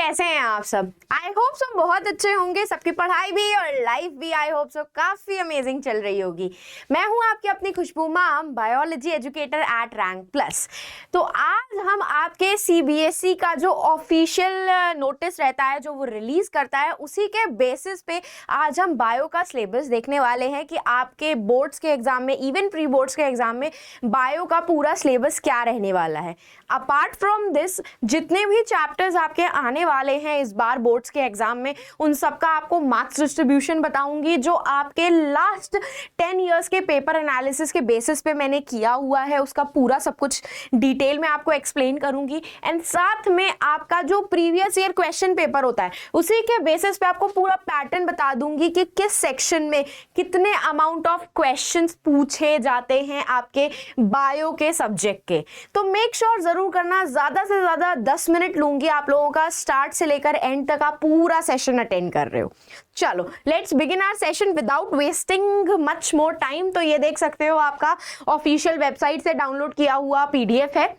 कैसे हैं आप सब? आई होप सब बहुत अच्छे होंगे, सबकी पढ़ाई भी और लाइफ भी आई होप सब काफी अमेजिंग चल रही होगी। मैं हूं आपकी अपनी Khushboo ma'am, biology educator at Rank Plus. तो आज हम आपके सीबीएसई का जो ऑफिशियल नोटिस रहता है जो वो रिलीज करता है, उसी के बेसिस पे आज हम बायो का सिलेबस देखने वाले हैं कि आपके बोर्ड्स के एग्जाम में, इवन प्री बोर्ड्स के एग्जाम में बायो का पूरा सिलेबस क्या रहने वाला है। अपार्ट फ्रॉम दिस, जितने भी चैप्टर्स आपके आने वाले हैं इस बार बोर्ड्स के एग्जाम में, उन सब का आपको मार्क्स डिस्ट्रीब्यूशन बताऊंगी जो आपके लास्ट 10 इयर्स के पेपर एनालिसिस के बेसिस पे मैंने किया हुआ है। उसका पूरा सब कुछ डिटेल में आपको एक्सप्लेन करूंगी एंड साथ में आपका जो प्रीवियस ईयर क्वेश्चन पेपर होता है उसी के बेसिस पे आपको पूरा पैटर्न बता दूंगी कि किस सेक्शन में कितने अमाउंट ऑफ क्वेश्चंस पूछे जाते हैं आपके बायो के सब्जेक्ट के। तो मेक श्योर जरूर करना, ज्यादा से ज्यादा 10 मिनट लूंगी आप लोगों का, स्टार्ट से लेकर एंड तक आप पूरा सेशन अटेंड कर रहे हो। चलो let's begin our session without wasting much more time. तो ये देख सकते हो आपका ऑफिशियल वेबसाइट से डाउनलोड किया हुआ पीडीएफ है।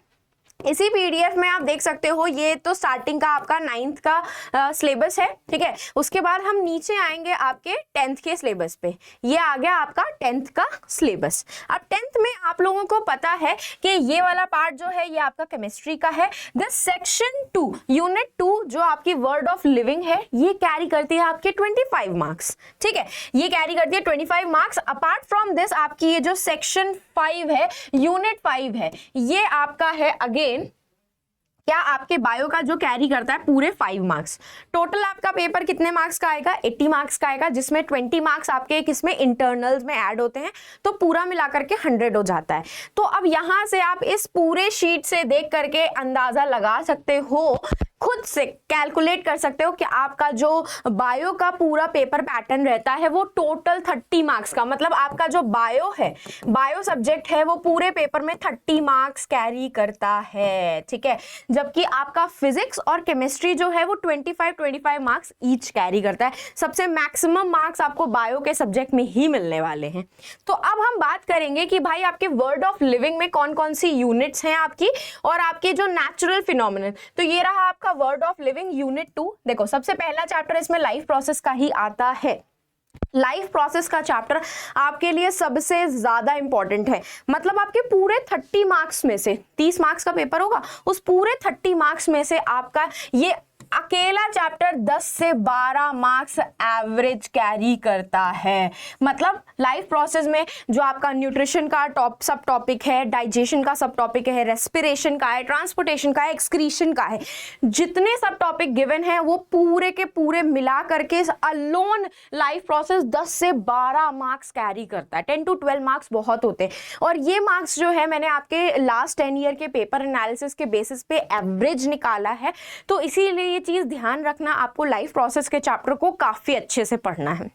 इसी पीडीएफ में आप देख सकते हो ये तो स्टार्टिंग का आपका 9th का सिलेबस है, ठीक है। उसके बाद हम नीचे आएंगे आपके 10th के सिलेबस पे। ये आ गया आपका 10th का सिलेबस। अब 10th में आप लोगों को पता है कि ये वाला पार्ट जो है ये आपका केमिस्ट्री का है। दिस सेक्शन 2 यूनिट 2 जो आपकी वर्ड ऑफ लिविंग है ये कैरी करती है आपके 25 मार्क्स, ठीक है। ये कैरी करती है 25 मार्क्स। अपार्ट फ्रॉम दिस आपकी ये जो सेक्शन 5 है, यूनिट 5 है, ये आपका है अगेन क्या आपके बायो का जो कैरी करता है पूरे 5 मार्क्स। टोटल आपका पेपर कितने मार्क्स का आएगा? 80 मार्क्स का आएगा, जिसमें 20 मार्क्स आपके किसमें इंटरनल्स में ऐड होते हैं, तो पूरा मिलाकर के 100 हो जाता है। तो अब यहां से आप इस पूरे शीट से देख करके अंदाजा लगा सकते हो, खुद से कैलकुलेट कर सकते हो कि आपका जो बायो का पूरा पेपर पैटर्न रहता है वो टोटल 30 मार्क्स का, मतलब आपका जो बायो है, बायो सब्जेक्ट है, वो पूरे पेपर में 30 मार्क्स कैरी करता है, ठीक है। जबकि आपका फिजिक्स और केमिस्ट्री जो है वो 25 मार्क्स ईच कैरी करता है। सबसे मैक्सिमम मार्क्स आपको बायो के सब्जेक्ट में ही मिलने वाले हैं। तो अब हम बात करेंगे कि भाई आपके वर्ड ऑफ लिविंग में कौन कौन सी यूनिट्स हैं आपकी, और आपके जो नेचुरल फिनोमिनन। तो ये रहा आपका वर्ड ऑफ लिविंग यूनिट 2। देखो सबसे पहला चैप्टर इसमें लाइफ प्रोसेस का ही आता है। लाइफ प्रोसेस का चैप्टर आपके लिए सबसे ज्यादा इंपॉर्टेंट है। मतलब आपके पूरे 30 मार्क्स में से, 30 मार्क्स का पेपर होगा, उस पूरे 30 मार्क्स में से आपका ये अकेला चैप्टर 10 से 12 मार्क्स एवरेज कैरी करता है। मतलब लाइफ प्रोसेस में जो आपका न्यूट्रिशन का सब टॉपिक है, डाइजेशन का सब टॉपिक है, रेस्पिरेशन का है, ट्रांसपोर्टेशन का है, एक्सक्रीशन का है, जितने सब टॉपिक गिवन है वो पूरे के पूरे मिला करके अलोन लाइफ प्रोसेस 10 से 12 मार्क्स कैरी करता है। 10 to 12 मार्क्स बहुत होते हैं, और ये मार्क्स जो है मैंने आपके लास्ट 10 ईयर के पेपर एनालिसिस के बेसिस पे एवरेज निकाला है। तो इसीलिए ये चीज ध्यान रखना, आपको लाइफ प्रोसेस के चैप्टर को काफी अच्छे से पढ़ना है।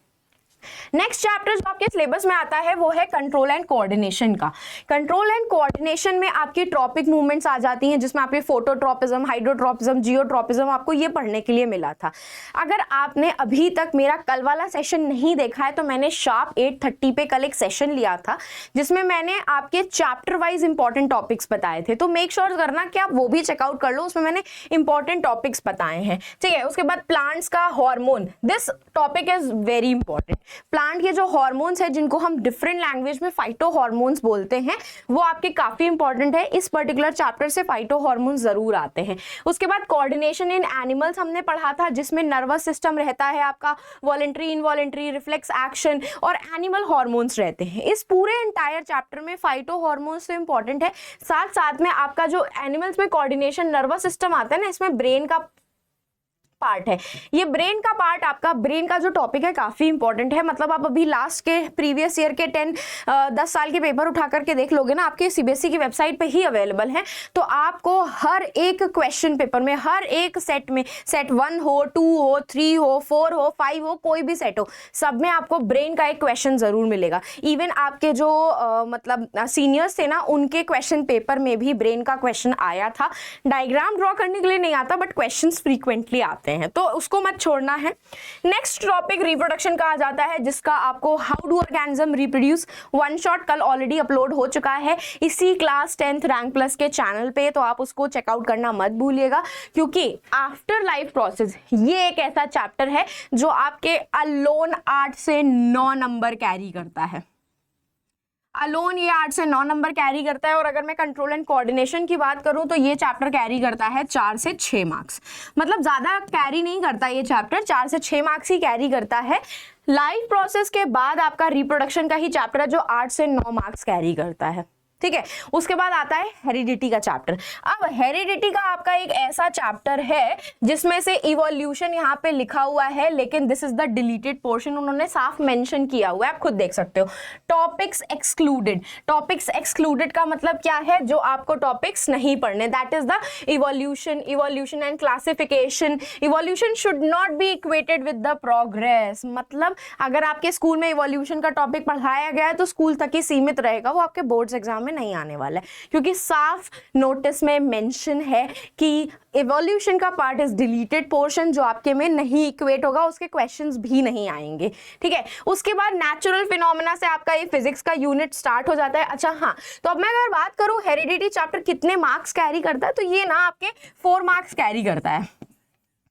नेक्स्ट चैप्टर जो आपके सिलेबस में आता है वो है कंट्रोल एंड कोऑर्डिनेशन का। कंट्रोल एंड कोऑर्डिनेशन में आपकी ट्रॉपिक मूवमेंट्स आ जाती हैं, जिसमें आपके फोटोट्रॉपिज्म, हाइड्रोट्रॉपिज्म, जियोट्रॉपिज्म आपको ये पढ़ने के लिए मिला था। अगर आपने अभी तक मेरा कल वाला सेशन नहीं देखा है तो मैंने शार्प 8:30 पे कल एक सेशन लिया था जिसमें मैंने आपके चैप्टर वाइज इंपॉर्टेंट टॉपिक्स बताए थे। तो मेक श्योर करना कि आप वो भी चेकआउट कर लो, उसमें मैंने इंपॉर्टेंट टॉपिक्स बताए हैं, ठीक है। उसके बाद प्लांट्स का hormone, this topic is very important. Plant के जो हार्मोन्स है जिनको हम डिफरेंट लैंग्वेज में फाइटो हार्मोन्स बोलते हैं, वो आपके काफी इंपॉर्टेंट है। इस पर्टिकुलर चैप्टर से फाइटो हार्मोन्स जरूर आते हैं। उसके बाद कोऑर्डिनेशन इन एनिमल्स हमने पढ़ा था, जिसमें नर्वस सिस्टम रहता है आपका, वॉलेंट्री, इनवॉलेंट्री, रिफ्लेक्स एक्शन और एनिमल हार्मोन्स रहते हैं। इस पूरे एंटायर चैप्टर में फाइटो हार्मोन्स तो इंपॉर्टेंट है, साथ साथ में आपका जो एनिमल्स में कोऑर्डिनेशन नर्वस सिस्टम आता है ना, इसमें ब्रेन का पार्ट है। ये ब्रेन का पार्ट, आपका ब्रेन का जो टॉपिक है काफी इंपॉर्टेंट है। मतलब आप अभी लास्ट के प्रीवियस ईयर के 10 साल के पेपर उठा करके देख लोगे ना, आपके सीबीएसई की वेबसाइट पे ही अवेलेबल है। तो आपको हर एक क्वेश्चन पेपर में, हर एक सेट में, सेट 1 हो, 2 हो, 3 हो, 4 हो, 5 हो, कोई भी सेट हो, सब में आपको ब्रेन का एक क्वेश्चन जरूर मिलेगा। इवन आपके जो मतलब सीनियर्स थे ना, उनके क्वेश्चन पेपर में भी ब्रेन का क्वेश्चन आया था। डायग्राम ड्रॉ करने के लिए नहीं आता, बट क्वेश्चन फ्रीक्वेंटली आते हैं। हैं, तो उसको मत छोड़ना है। नेक्स्ट टॉपिक रिप्रोडक्शन का आ जाता है, जिसका आपको how do organism reproduce one shot कल ऑलरेडी अपलोड हो चुका है इसी क्लास 10th रैंक प्लस के चैनल पे, तो आप उसको चेकआउट करना मत भूलिएगा, क्योंकि आफ्टर लाइफ प्रोसेस ये एक ऐसा चैप्टर है जो आपके अलोन 8 से 9 नंबर कैरी करता है। अलोन ये 8 से 9 नंबर कैरी करता है। और अगर मैं कंट्रोल एंड कोऑर्डिनेशन की बात करूं तो ये चैप्टर कैरी करता है 4 से 6 मार्क्स, मतलब ज्यादा कैरी नहीं करता ये चैप्टर, 4 से 6 मार्क्स ही कैरी करता है। लाइफ प्रोसेस के बाद आपका रिप्रोडक्शन का ही चैप्टर है जो 8 से 9 मार्क्स कैरी करता है, ठीक है। उसके बाद आता है हेरिडिटी का चैप्टर। अब हेरिडिटी का आपका एक ऐसा चैप्टर है जिसमें से इवोल्यूशन यहाँ पे लिखा हुआ है, लेकिन this is the deleted portion, उन्होंने साफ मेंशन किया हुआ है, आप खुद देख सकते हो। टॉपिक्स एक्सक्लूडेड, टॉपिक्स एक्सक्लूडेड का मतलब क्या है, जो आपको टॉपिक्स नहीं पढ़ने, that is the evolution and classification. Evolution should not be equated with the progress, मतलब अगर आपके स्कूल में इवोल्यूशन का टॉपिक पढ़ाया गया है तो स्कूल तक ही सीमित रहेगा, वो आपके बोर्ड्स एग्जाम में नहीं आने वाला है, क्योंकि साफ नोटिस में मेंशन है कि इवोल्यूशन का पार्ट इज डिलीटेड पोर्शन, जो आपके में नहीं इक्वेट होगा, उसके क्वेश्चंस भी नहीं आएंगे, ठीक है। उसके बाद नेचुरल फिनोमेना से आपका ये फिजिक्स का यूनिट स्टार्ट हो जाता है। अच्छा हाँ, तो अब मैं अगर बात करूं हेरिडिटी चैप्टर कितने मार्क्स कैरी करता है, तो ये ना आपके 4 मार्क्स कैरी करता है,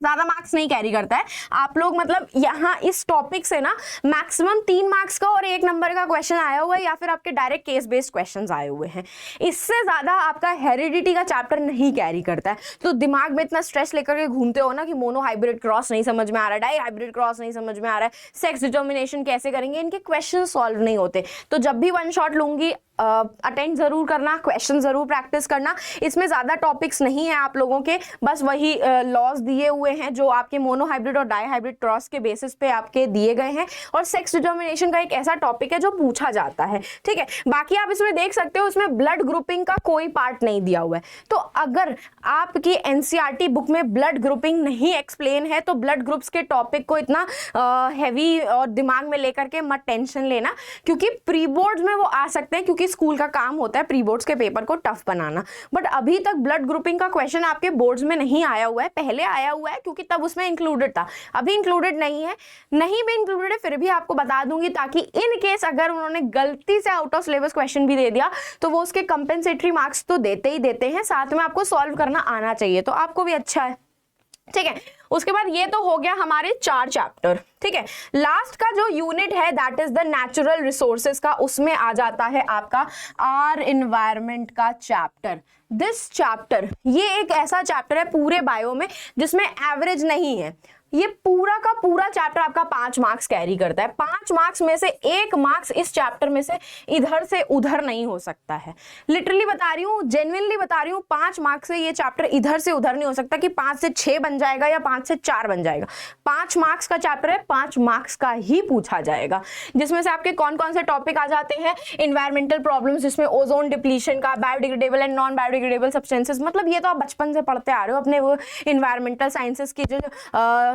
ज्यादा मार्क्स नहीं कैरी करता है। आप लोग मतलब यहाँ इस टॉपिक से ना मैक्सिमम 3 मार्क्स का और 1 नंबर का क्वेश्चन आया हुआ है, या फिर आपके डायरेक्ट केस बेस्ड क्वेश्चंस आए हुए हैं, इससे ज्यादा आपका हेरिडिटी का चैप्टर नहीं कैरी करता है। तो दिमाग में इतना स्ट्रेस लेकर के घूमते हो ना कि मोनो हाइब्रिड क्रॉस नहीं समझ में आ रहा है, डाई हाइब्रिड क्रॉस नहीं समझ में आ रहा है, सेक्स डिटर्मिनेशन कैसे करेंगे, इनके क्वेश्चन सॉल्व नहीं होते। तो जब भी वन शॉट लूंगी अटेंड जरूर करना, क्वेश्चन जरूर प्रैक्टिस करना। इसमें ज्यादा टॉपिक्स नहीं है आप लोगों के, बस वही लॉज दिए हुए हैं जो आपके मोनो हाइब्रिड और डाई हाइब्रिड क्रॉस के बेसिस पे आपके दिए गए हैं, और सेक्स डिटर्मिनेशन का एक ऐसा टॉपिक है जो पूछा जाता है, ठीक है। बाकी आप इसमें देख सकते हो, इसमें ब्लड ग्रुपिंग का कोई पार्ट नहीं दिया हुआ है। तो अगर आपकी एनसीईआरटी बुक में ब्लड ग्रुपिंग नहीं एक्सप्लेन है तो ब्लड ग्रुप्स के टॉपिक को इतना हैवी और दिमाग में लेकर के मत टेंशन लेना, क्योंकि प्री बोर्ड्स में वो आ सकते हैं, क्योंकि स्कूल का काम होता है प्री बोर्ड्स के पेपर को टफ बनाना। बट अभी तक ब्लड ग्रुपिंग का क्वेश्चन आपके बोर्ड्स में नहीं आया हुआ है, पहले आया हुआ है क्योंकि तब उसमें इंक्लूडेड था, अभी इंक्लूडेड नहीं है। नहीं भी इंक्लूडेड है फिर भी आपको बता दूंगी, ताकि इन केस अगर उन्होंने गलती से आउट ऑफ सिलेबस क्वेश्चन भी दे दिया तो वो उसके कंपेंसेटरी मार्क्स तो देते ही देते हैं, साथ में आपको सॉल्व करना आना चाहिए, तो आपको भी अच्छा है, ठीक है। उसके बाद ये तो हो गया हमारे 4 चैप्टर, ठीक है। लास्ट का जो यूनिट है that is the natural resources का, उसमें आ जाता है आपका आर एनवायरनमेंट का चैप्टर। दिस चैप्टर ये एक ऐसा चैप्टर है पूरे बायो में जिसमें एवरेज नहीं है। ये पूरा का पूरा चैप्टर आपका 5 मार्क्स कैरी करता है। 5 मार्क्स में से 1 मार्क्स इस चैप्टर में से इधर से उधर नहीं हो सकता है। लिटरली बता रही हूँ, जेन्युइनली बता रही हूँ, 5 मार्क्स से ये चैप्टर इधर से उधर नहीं हो सकता कि 5 से 6 बन जाएगा या 5 से 4 बन जाएगा। 5 मार्क्स का चैप्टर है, 5 मार्क्स का ही पूछा जाएगा, जिसमें से आपके कौन कौन से टॉपिक आ जाते हैं। इन्वायरमेंटल प्रॉब्लम्स, जिसमें ओजोन डिप्लीशन का, biodegradable and non biodegradable substances, मतलब ये तो आप बचपन से पढ़ते आ रहे हो अपने वो इन्वायरमेंटल साइंसेस की जो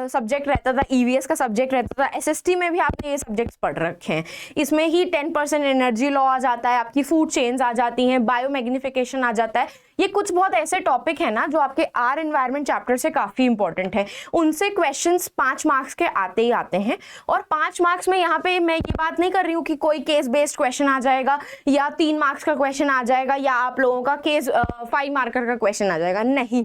सब्जेक्ट रहता था, ईवीएस का सब्जेक्ट रहता था, एसएसटी में भी आपने ये सब्जेक्ट्स पढ़ रखे हैं। इसमें ही 10% एनर्जी लॉ आ जाता है, आपकी फूड चेन्स आ जाती हैं, बायोमैग्निफिकेशन आ जाता है। ये कुछ बहुत ऐसे टॉपिक है ना जो आपके आर एनवायरमेंट चैप्टर से काफी इंपॉर्टेंट है, उनसे क्वेश्चंस 5 मार्क्स के आते ही आते हैं। और 5 मार्क्स में यहाँ पे मैं ये बात नहीं कर रही हूँ कि कोई केस बेस्ड क्वेश्चन आ जाएगा या 3 मार्क्स का क्वेश्चन आ जाएगा या आप लोगों का केस 5 मार्कर का क्वेश्चन आ जाएगा, नहीं।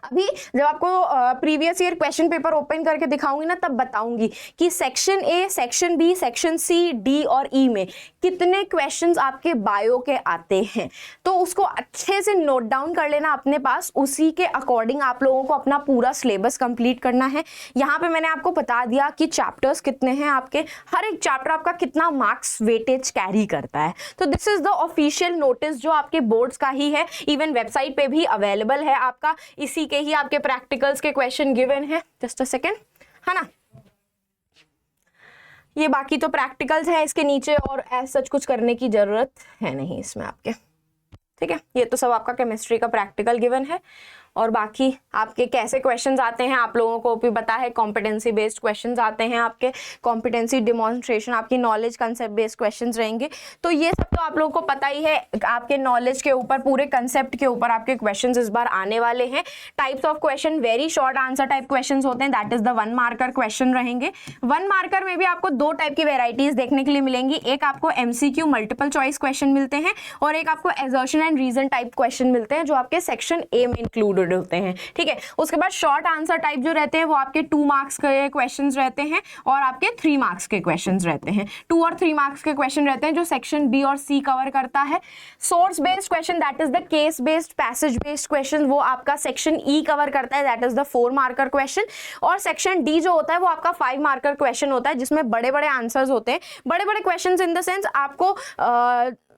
अभी जब आपको previous year question paper open करके दिखाऊंगी ना, तब बताऊंगी कि section A, section B, section C, D और ई में कितने क्वेश्चंस आपके बायो के आते हैं। तो उसको अच्छे से नोट डाउन कर लेना अपने पास, उसी के अकॉर्डिंग आप लोगों को अपना पूरा सिलेबस कंप्लीट करना है। यहाँ पे मैंने आपको बता दिया कि चैप्टर्स कितने हैं आपके, हर एक चैप्टर आपका कितना मार्क्स वेटेज कैरी करता है। तो this is the official notice जो आपके बोर्ड्स का ही है, इवन वेबसाइट पे भी अवेलेबल है आपका, इसी के ही आपके प्रैक्टिकल्स के क्वेश्चन गिवन है। जस्ट अ सेकेंड, है ना। ये बाकी तो प्रैक्टिकल्स है इसके नीचे, और ऐसा सच कुछ करने की जरूरत है नहीं इसमें आपके, ठीक है। ये तो सब आपका केमिस्ट्री का प्रैक्टिकल गिवन है। और बाकी आपके कैसे क्वेश्चंस आते हैं आप लोगों को भी पता है, कॉम्पिटेंसी बेस्ड क्वेश्चंस आते हैं आपके, कॉम्पिटेंसी डिमॉन्स्ट्रेशन, आपकी नॉलेज कंसेप्ट बेस्ड क्वेश्चंस रहेंगे। तो ये सब तो आप लोगों को पता ही है, आपके नॉलेज के ऊपर, पूरे कंसेप्ट के ऊपर आपके क्वेश्चंस इस बार आने वाले हैं। Types of question very short answer type questions होते हैं, that is the 1 marker question रहेंगे। 1 मार्कर में भी आपको 2 टाइप की वेराइटीज देखने के लिए मिलेंगी, एक आपको एमसीक्यू मल्टीपल चॉइस क्वेश्चन मिलते हैं और एक आपको assertion and reason type question मिलते हैं जो आपके सेक्शन ए में इंक्लूडेड होते हैं, ठीक है। उसके बाद शॉर्ट आंसर टाइप जो रहते हैं वो आपके 2 मार्क्स के क्वेश्चंस रहते हैं और आपके 3 मार्क्स के क्वेश्चंस रहते हैं। 2 और 3 मार्क्स के क्वेश्चन रहते हैं जो सेक्शन बी और सी कवर करता है। Source based question that is the case based passage based question वो आपका सेक्शन ई कवर करता है, that is the 4 marker question. और सेक्शन डी जो होता है वो आपका 5 मार्कर क्वेश्चन होता है जिसमें बड़े बड़े आंसर्स होते हैं, बड़े बड़े क्वेश्चन इन द सेंस आपको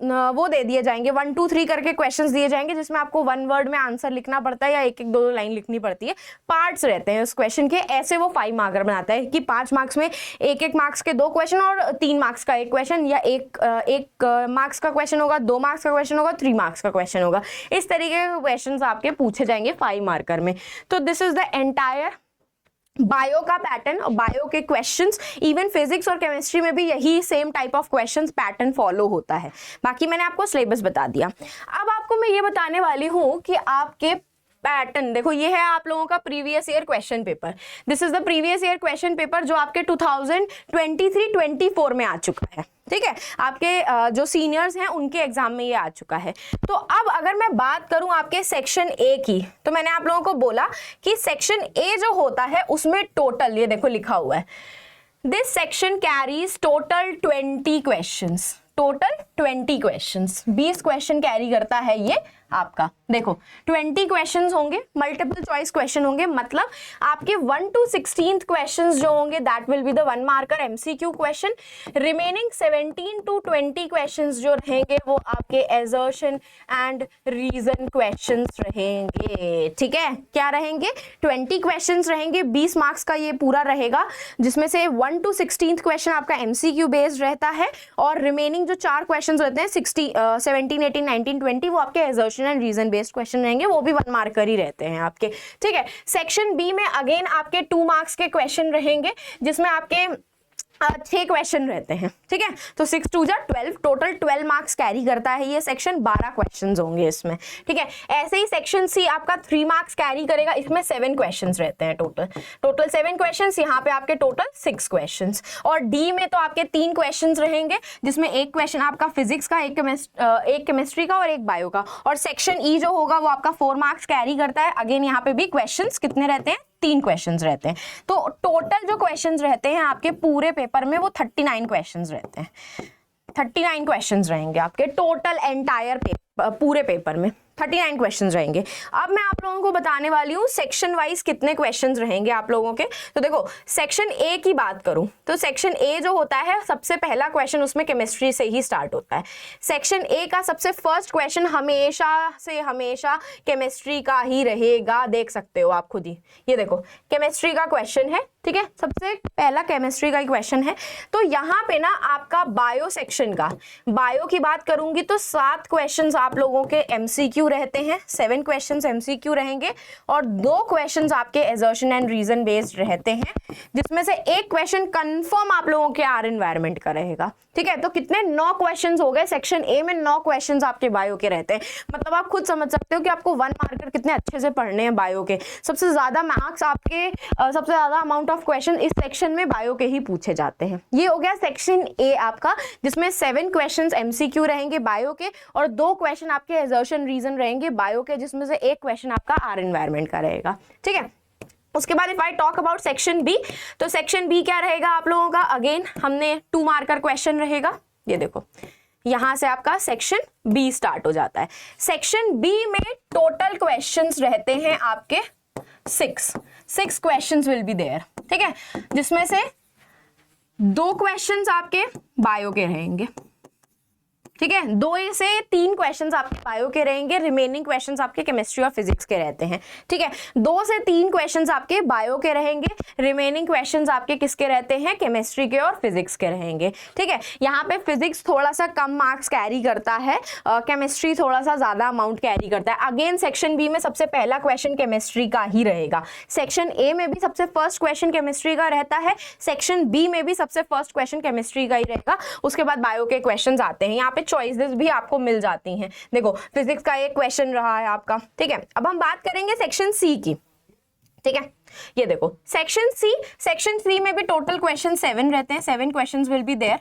वो दे दिए जाएंगे 1 2 3 करके क्वेश्चंस दिए जाएंगे जिसमें आपको 1 वर्ड में आंसर लिखना पड़ता है या 1 1 2 2 लाइन लिखनी पड़ती है। पार्ट्स रहते हैं उस क्वेश्चन के, ऐसे वो 5 मार्कर बनाता है कि 5 मार्क्स में 1 1 मार्क्स के 2 क्वेश्चन और 3 मार्क्स का 1 क्वेश्चन, या 1 मार्क्स का क्वेश्चन होगा, 2 मार्क्स का क्वेश्चन होगा, 3 मार्क्स का क्वेश्चन होगा। इस तरीके के क्वेश्चन आपके पूछे जाएंगे 5 मार्कर में। तो this is the entire bio का पैटर्न और बायो के क्वेश्चंस। इवन फिजिक्स और केमिस्ट्री में भी यही same type of questions pattern follow होता है। बाकी मैंने आपको सिलेबस बता दिया। अब आपको मैं ये बताने वाली हूँ कि आपके पैटर्न देखो, ये है आप लोगों का previous year question paper. This is the previous year question paper जो आपके 2023-24 में आ चुका है, ठीक है। आपके जो सीनियर्स हैं उनके एग्जाम में ये आ चुका है। तो अब अगर मैं बात करूं आपके सेक्शन ए की, तो मैंने आप लोगों को बोला कि सेक्शन ए जो होता है उसमें टोटल, ये देखो लिखा हुआ है, this section carries total 20 questions, total 20 questions, 20 question carry करता है ये आपका। देखो 20 क्वेश्चंस होंगे, मल्टीपल चॉइस क्वेश्चन होंगे, मतलब आपके 1 to 16th क्वेश्चंस जो होंगे that will be the 1 marker MCQ question. Remaining 17 to 20 questions जो रहेंगे वो आपके असर्शन एंड रीजन क्वेश्चंस रहेंगे, ठीक है। क्या रहेंगे? 20 क्वेश्चंस रहेंगे, 20 मार्क्स का ये पूरा रहेगा, जिसमें से 1 to 16th क्वेश्चन आपका एमसीक्यू बेस्ड रहता है और रिमेनिंग जो 4 क्वेश्चंस रहते हैं 17 18 19 20 वो आपके assertion and reason based question रहेंगे, वो भी 1 मार्कर ही रहते हैं आपके, ठीक है। सेक्शन बी में अगेन आपके 2 मार्क्स के क्वेश्चन रहेंगे जिसमें आपके 6 क्वेश्चन रहते हैं, ठीक है। तो 6 2 जा 12, टोटल 12 मार्क्स कैरी करता है ये सेक्शन, 12 क्वेश्चंस होंगे इसमें, ठीक है। ऐसे ही सेक्शन सी आपका 3 मार्क्स कैरी करेगा, इसमें 7 क्वेश्चंस रहते हैं टोटल 7 क्वेश्चंस, यहाँ पे आपके टोटल 6 क्वेश्चंस। और डी में तो आपके 3 क्वेश्चंस रहेंगे जिसमें 1 क्वेश्चन आपका फिजिक्स का, एक केमिस्ट्री का और 1 बायो का। और सेक्शन ई जो होगा वो आपका 4 मार्क्स कैरी करता है, अगेन यहाँ पे भी क्वेश्चंस कितने रहते हैं? 3 क्वेश्चंस रहते हैं। तो टोटल जो क्वेश्चंस रहते हैं आपके पूरे पेपर में वो 39 क्वेश्चंस रहते हैं, 39 क्वेश्चंस रहेंगे आपके टोटल एंटायर पूरे पेपर में 39 क्वेश्चंस रहेंगे। अब मैं आप लोगों को बताने वाली हूँ सेक्शन वाइज कितने क्वेश्चंस रहेंगे आप लोगों के। तो देखो सेक्शन ए की बात करूं तो सेक्शन ए जो होता है सबसे पहला क्वेश्चन उसमें केमिस्ट्री से ही स्टार्ट होता है। सेक्शन ए का सबसे फर्स्ट क्वेश्चन हमेशा से हमेशा केमिस्ट्री का ही रहेगा, देख सकते हो आप खुद ही, ये देखो केमिस्ट्री का क्वेश्चन है, ठीक है। सबसे पहला केमिस्ट्री का ही क्वेश्चन है। तो यहाँ पे ना आपका बायो सेक्शन का, बायो की बात करूंगी तो 7 क्वेश्चंस आप लोगों के एमसीक्यू रहते हैं, 7 क्वेश्चंस एमसीक्यू रहेंगे और 2 क्वेश्चंस आपके असर्शन एंड रीजन बेस्ड रहते हैं, जिसमें से 1 क्वेश्चन कंफर्म आप लोगों के आर एनवायरनमेंट का रहेगा, ठीक है। तो कितने 9 क्वेश्चंस हो गए, सेक्शन ए में 9 क्वेश्चंस आपके बायो के रहते हैं। मतलब आप खुद समझ सकते हो कि आपको 1 मार्कर कितने अच्छे से पढ़ने हैं बायो के। सबसे ज्यादा मार्क्स आपके सबसे ज्यादा अमाउंट ऑफ क्वेश्चन इस सेक्शन में बायो के ही पूछे जाते हैं। ये हो गया सेक्शन ए आपका, जिसमें 7 क्वेश्चंस एमसीक्यू रहेंगे बायो के और 2 क्वेश्चन आपके असर्शन रीजन रहेंगे बायो के, जिसमें से 1 क्वेश्चन आपका आर एनवायरनमेंट का रहेगा, ठीक है। उसके बाद if I talk about section B, तो सेक्शन बी क्या रहेगा आप लोगों का? अगेन हमने 2 मार्कर क्वेश्चन रहेगा, ये देखो यहां से आपका सेक्शन बी स्टार्ट हो जाता है। सेक्शन बी में टोटल क्वेश्चंस रहते हैं आपके 6 क्वेश्चंस विल बी देयर, ठीक है, जिसमें से 2 क्वेश्चंस आपके बायो के रहेंगे, ठीक है, 2 से 3 क्वेश्चंस आपके बायो के रहेंगे, रिमेनिंग क्वेश्चंस आपके केमिस्ट्री और फिजिक्स के रहते हैं। ठीक है, 2 से 3 क्वेश्चंस आपके बायो के रहेंगे, रिमेनिंग क्वेश्चंस आपके किसके रहते हैं, केमिस्ट्री के और फिजिक्स के रहेंगे। ठीक है, यहाँ पे फिजिक्स थोड़ा सा कम मार्क्स कैरी करता है, केमिस्ट्री थोड़ा सा ज्यादा अमाउंट कैरी करता है। अगेन सेक्शन बी में सबसे पहला क्वेश्चन केमिस्ट्री का ही रहेगा, सेक्शन ए में भी सबसे फर्स्ट क्वेश्चन केमिस्ट्री का रहता है, सेक्शन बी में भी सबसे फर्स्ट क्वेश्चन केमिस्ट्री का ही रहेगा, उसके बाद बायो के क्वेश्चंस आते हैं। यहाँ पे चॉइसेस भी आपको मिल जाती हैं। देखो फिजिक्स का एक क्वेश्चन रहा है आपका। ठीक है, अब हम बात करेंगे सेक्शन सी की। ठीक है, ये देखो सेक्शन सी में भी टोटल क्वेश्चन 7 रहते हैं, 7 क्वेश्चंस विल बी देयर,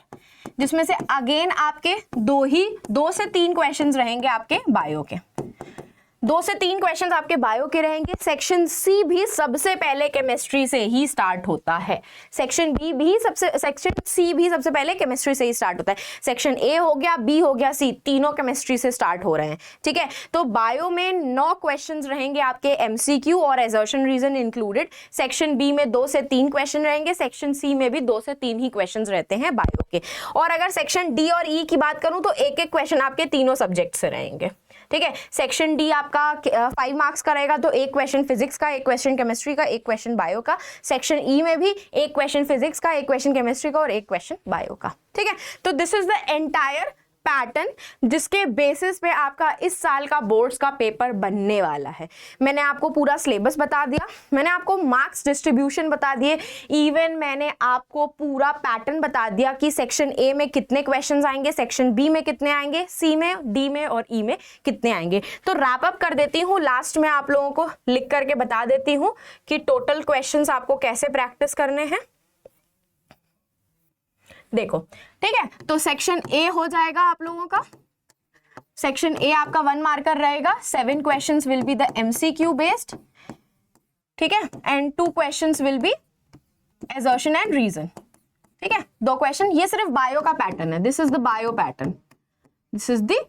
जिसमें से अगेन आपके 2 से 3 क्वेश्चंस रहेंगे आपके बायो के, 2 से 3 क्वेश्चंस आपके बायो के रहेंगे। सेक्शन सी भी सबसे पहले केमिस्ट्री से ही स्टार्ट होता है, सेक्शन सी भी सबसे पहले केमिस्ट्री से ही स्टार्ट होता है। सेक्शन ए हो गया, बी हो गया, सी, तीनों केमिस्ट्री से स्टार्ट हो रहे हैं। ठीक है, तो बायो में 9 क्वेश्चंस रहेंगे आपके एमसीक्यू और assertion reason included. Section B में 2 से 3 क्वेश्चन रहेंगे, सेक्शन सी में भी 2 से 3 ही क्वेश्चन रहते हैं बायो के। और अगर सेक्शन डी और ई की बात करूं तो एक एक क्वेश्चन आपके तीनों सब्जेक्ट से रहेंगे। ठीक है, सेक्शन डी आपका 5 मार्क्स का रहेगा, तो एक क्वेश्चन फिजिक्स का, एक क्वेश्चन केमिस्ट्री का, एक क्वेश्चन बायो का। सेक्शन ई में भी एक क्वेश्चन फिजिक्स का, एक क्वेश्चन केमिस्ट्री का और एक क्वेश्चन बायो का। ठीक है, तो this is the entire pattern जिसके बेसिस पे आपका इस साल का बोर्ड्स का पेपर बनने वाला है। मैंने आपको पूरा सिलेबस बता दिया, मैंने आपको मार्क्स डिस्ट्रीब्यूशन बता दिए, इवन मैंने आपको पूरा पैटर्न बता दिया कि सेक्शन ए में कितने क्वेश्चंस आएंगे, सेक्शन बी में कितने आएंगे, सी में, डी में और ई में कितने आएंगे। तो रैप अप कर देती हूँ, लास्ट में आप लोगों को लिख करके बता देती हूँ कि टोटल क्वेश्चंस आपको कैसे प्रैक्टिस करने हैं। देखो, ठीक है, तो सेक्शन ए हो जाएगा आप लोगों का, सेक्शन ए आपका 1 मार्कर रहेगा, 7 questions will be the MCQ based. ठीक है, and 2 questions will be assertion and reason. ठीक है, 2 क्वेश्चन, ये सिर्फ बायो का पैटर्न है, this is the bio pattern, this is the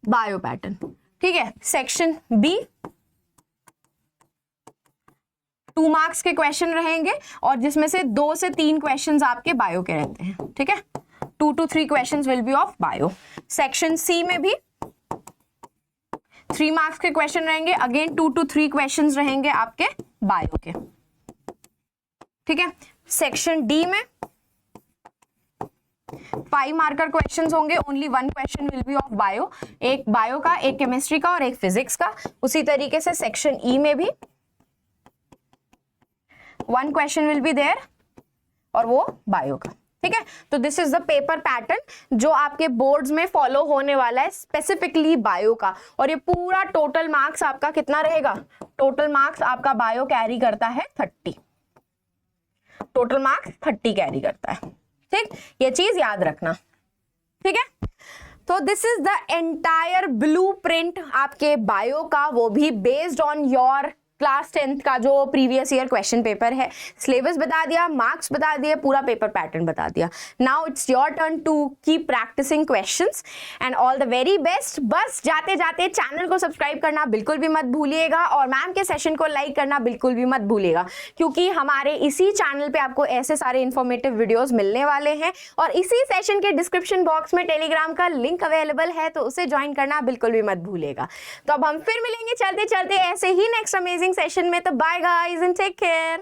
bio pattern. ठीक है, सेक्शन बी 2 मार्क्स के क्वेश्चन रहेंगे और जिसमें से 2 से 3 क्वेश्चंस आपके बायो के रहते हैं। ठीक है, 2 to 3 questions will be of bio. Section C में भी 3 मार्क्स के क्वेश्चन रहेंगे, अगेन 2 to 3 क्वेश्चंस रहेंगे आपके बायो के। ठीक है, सेक्शन डी में 5 मार्कर क्वेश्चंस होंगे, only 1 question will be of bio, एक बायो का, एक केमिस्ट्री का और एक फिजिक्स का। उसी तरीके से सेक्शन ई में भी 1 क्वेश्चन विल बी देयर और वो बायो का। ठीक है, तो this is the paper pattern जो आपके बोर्ड्स में फॉलो होने वाला है, स्पेसिफिकली बायो का। और ये पूरा टोटल मार्क्स आपका कितना रहेगा, टोटल मार्क्स आपका बायो कैरी करता है 30, टोटल मार्क्स 30 कैरी करता है। ठीक, ये चीज याद रखना। ठीक है, तो this is the entire blueprint आपके बायो का, वो भी based on your class 10th का जो प्रीवियस ईयर क्वेश्चन पेपर है। सिलेबस बता दिया, मार्क्स बता दिए, पूरा पेपर पैटर्न बता दिया। Now it's your turn to keep practising questions and all the very best. बस जाते जाते चैनल को सब्सक्राइब करना बिल्कुल भी मत भूलिएगा और मैम के सेशन को लाइक करना बिल्कुल भी मत भूलिएगा, क्योंकि हमारे इसी चैनल पे आपको ऐसे सारे इंफॉर्मेटिव वीडियोस मिलने वाले हैं। और इसी सेशन के डिस्क्रिप्शन बॉक्स में टेलीग्राम का लिंक अवेलेबल है, तो उसे ज्वाइन करना बिल्कुल भी मत भूलिएगा। तो अब हम फिर मिलेंगे चलते चलते ऐसे ही नेक्स्ट अमेजिंग सेशन में। तो bye guys and take care.